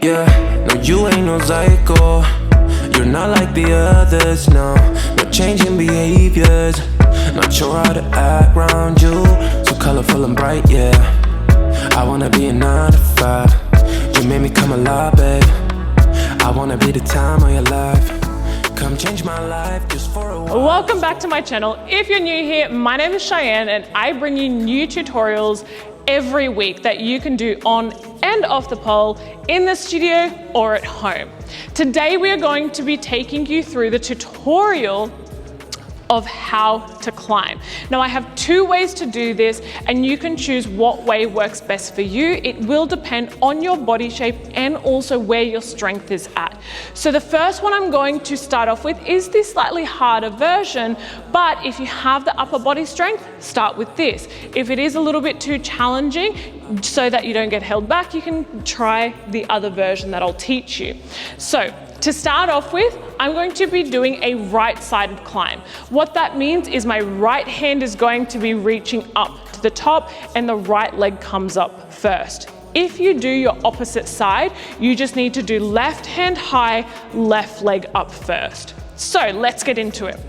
Yeah, no, you ain't no psycho. You're not like the others, no. No changing behaviors. Not sure how to act around you. So colorful and bright, yeah. I wanna be a 9 to 5. You made me come alive, babe. I wanna be the time of your life. Come change my life just for a while. Welcome back to my channel. If you're new here, my name is Cheyenne and I bring you new tutorials every week that you can do on and off the pole, in the studio or at home. Today we are going to be taking you through the tutorial of how to climb. Now I have 2 ways to do this and you can choose what way works best for you. It will depend on your body shape and also where your strength is at. So the first one I'm going to start off with is the slightly harder version, but if you have the upper body strength, start with this. If it is a little bit too challenging, so that you don't get held back, you can try the other version that I'll teach you. So to start off with, I'm going to be doing a right-sided climb. What that means is my right hand is going to be reaching up to the top and the right leg comes up first. If you do your opposite side, you just need to do left hand high, left leg up first. So let's get into it.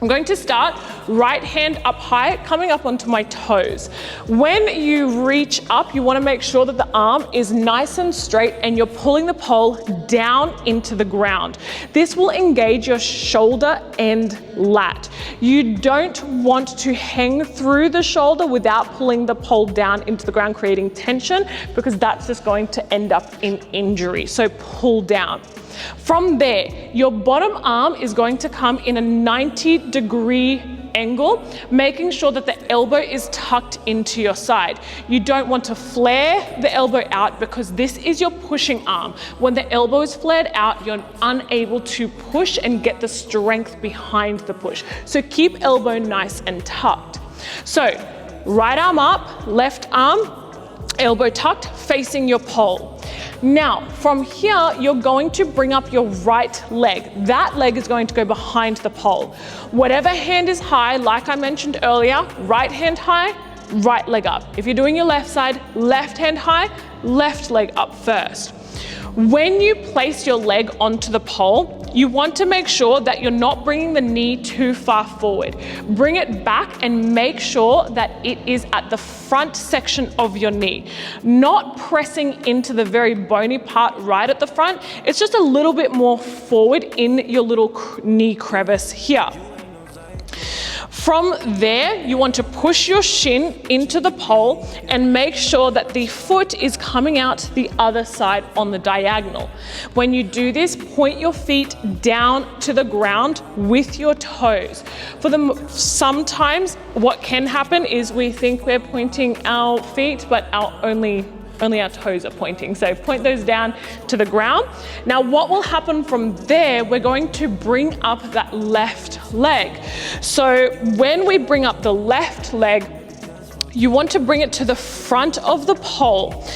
I'm going to start right hand up high, coming up onto my toes. When you reach up, you want to make sure that the arm is nice and straight and you're pulling the pole down into the ground. This will engage your shoulder and lat. You don't want to hang through the shoulder without pulling the pole down into the ground, creating tension, because that's just going to end up in injury. So pull down. From there, your bottom arm is going to come in a 90-degree angle, making sure that the elbow is tucked into your side. You don't want to flare the elbow out because this is your pushing arm. When the elbow is flared out, you're unable to push and get the strength behind the push. So keep elbow nice and tucked. So right arm up, left arm, elbow tucked, facing your pole. Now, from here, you're going to bring up your right leg. That leg is going to go behind the pole. Whatever hand is high, like I mentioned earlier, right hand high, right leg up. If you're doing your left side, left hand high, left leg up first. When you place your leg onto the pole, you want to make sure that you're not bringing the knee too far forward. Bring it back and make sure that it is at the front section of your knee, not pressing into the very bony part right at the front. It's just a little bit more forward in your little knee crevice here. From there, you want to push your shin into the pole and make sure that the foot is coming out the other side on the diagonal. When you do this, point your feet down to the ground with your toes. Sometimes what can happen is we think we're pointing our feet, but only our toes are pointing. So point those down to the ground. Now what will happen from there, we're going to bring up that left leg. So when we bring up the left leg, you want to bring it to the front of the pole.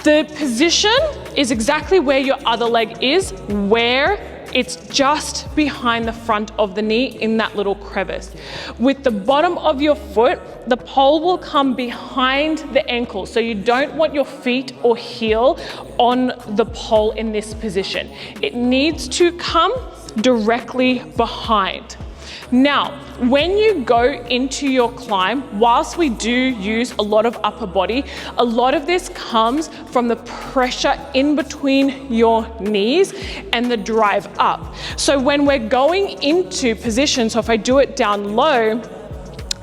The position is exactly where your other leg is, where it's just behind the front of the knee in that little crevice. With the bottom of your foot, the pole will come behind the ankle. So you don't want your feet or heel on the pole in this position. It needs to come directly behind. Now, when you go into your climb, whilst we do use a lot of upper body, a lot of this comes from the pressure in between your knees and the drive up. So when we're going into position, so if I do it down low,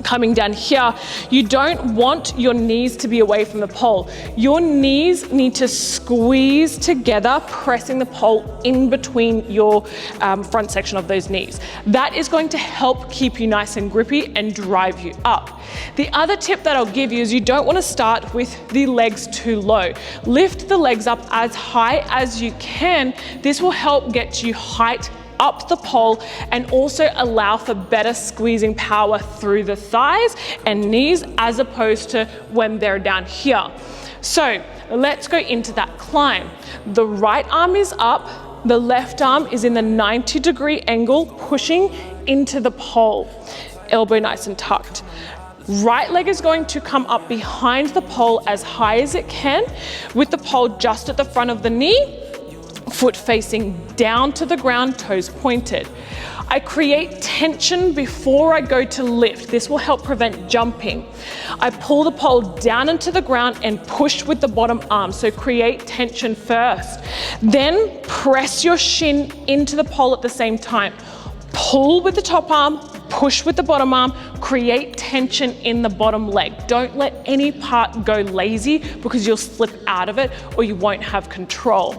coming down here, you don't want your knees to be away from the pole. Your knees need to squeeze together, pressing the pole in between your front section of those knees. That is going to help keep you nice and grippy and drive you up. The other tip that I'll give you is you don't want to start with the legs too low. Lift the legs up as high as you can. This will help get you height up the pole and also allow for better squeezing power through the thighs and knees as opposed to when they're down here. So let's go into that climb. The right arm is up, the left arm is in the 90-degree angle, pushing into the pole, elbow nice and tucked. Right leg is going to come up behind the pole as high as it can, with the pole just at the front of the knee, foot facing down to the ground, toes pointed. I create tension before I go to lift. This will help prevent jumping. I pull the pole down into the ground and push with the bottom arm. So create tension first. Then press your shin into the pole at the same time. Pull with the top arm, push with the bottom arm, create tension in the bottom leg. Don't let any part go lazy because you'll slip out of it or you won't have control.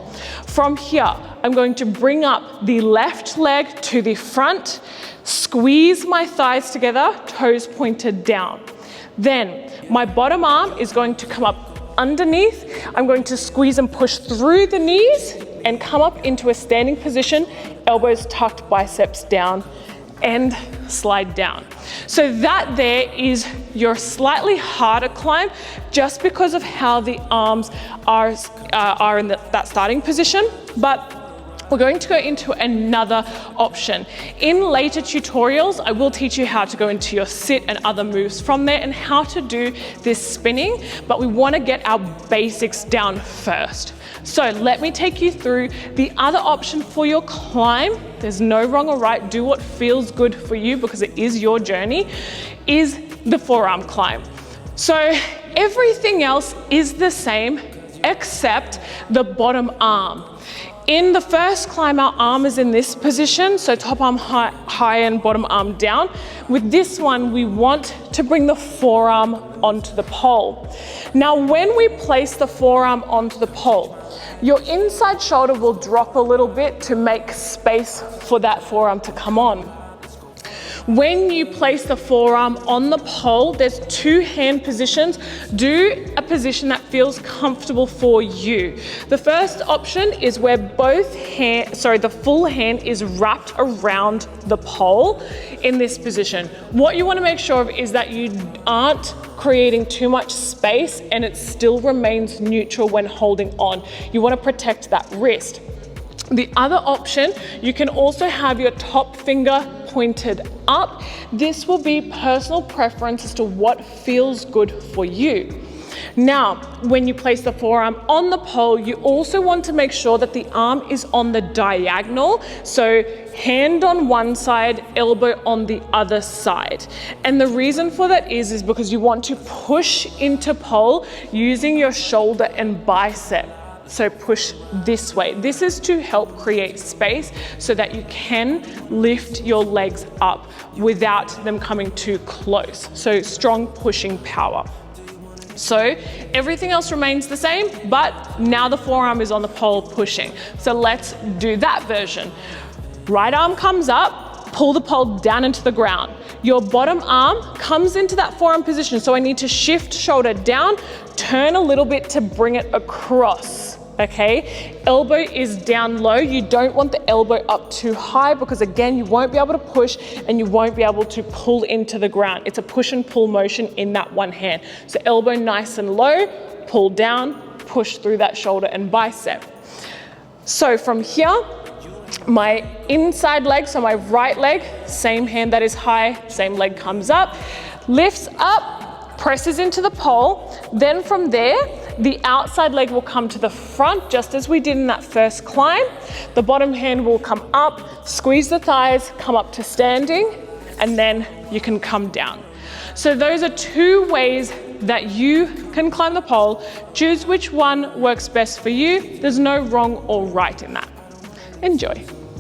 From here, I'm going to bring up the left leg to the front, squeeze my thighs together, toes pointed down. Then my bottom arm is going to come up underneath. I'm going to squeeze and push through the knees and come up into a standing position, elbows tucked, biceps down, and slide down. So that there is your slightly harder climb just because of how the arms are in that starting position, but we're going to go into another option. In later tutorials, I will teach you how to go into your sit and other moves from there and how to do this spinning, but we want to get our basics down first. So let me take you through the other option for your climb. There's no wrong or right, do what feels good for you because it is your journey, is the forearm climb. So everything else is the same except the bottom arm. In the first climb, our arm is in this position, so top arm high and bottom arm down. With this one, we want to bring the forearm onto the pole. Now, when we place the forearm onto the pole, your inside shoulder will drop a little bit to make space for that forearm to come on. When you place the forearm on the pole, there's two hand positions. Do a position that feels comfortable for you. The first option is where the full hand is wrapped around the pole in this position. What you want to make sure of is that you aren't creating too much space and it still remains neutral when holding on. You want to protect that wrist. The other option, you can also have your top finger pointed up. This will be personal preference as to what feels good for you. Now, when you place the forearm on the pole, you also want to make sure that the arm is on the diagonal. So hand on one side, elbow on the other side. And the reason for that is because you want to push into pole using your shoulder and bicep. So push this way. This is to help create space so that you can lift your legs up without them coming too close. So strong pushing power. So everything else remains the same, but now the forearm is on the pole pushing. So let's do that version. Right arm comes up, pull the pole down into the ground. Your bottom arm comes into that forearm position. So I need to shift shoulder down, turn a little bit to bring it across. Okay, elbow is down low. You don't want the elbow up too high because again, you won't be able to push and you won't be able to pull into the ground. It's a push and pull motion in that one hand. So elbow nice and low, pull down, push through that shoulder and bicep. So from here, my inside leg, so my right leg, same hand that is high, same leg comes up, lifts up, presses into the pole. Then from there, the outside leg will come to the front, just as we did in that first climb. The bottom hand will come up, squeeze the thighs, come up to standing, and then you can come down. So those are two ways that you can climb the pole. Choose which one works best for you. There's no wrong or right in that. Enjoy.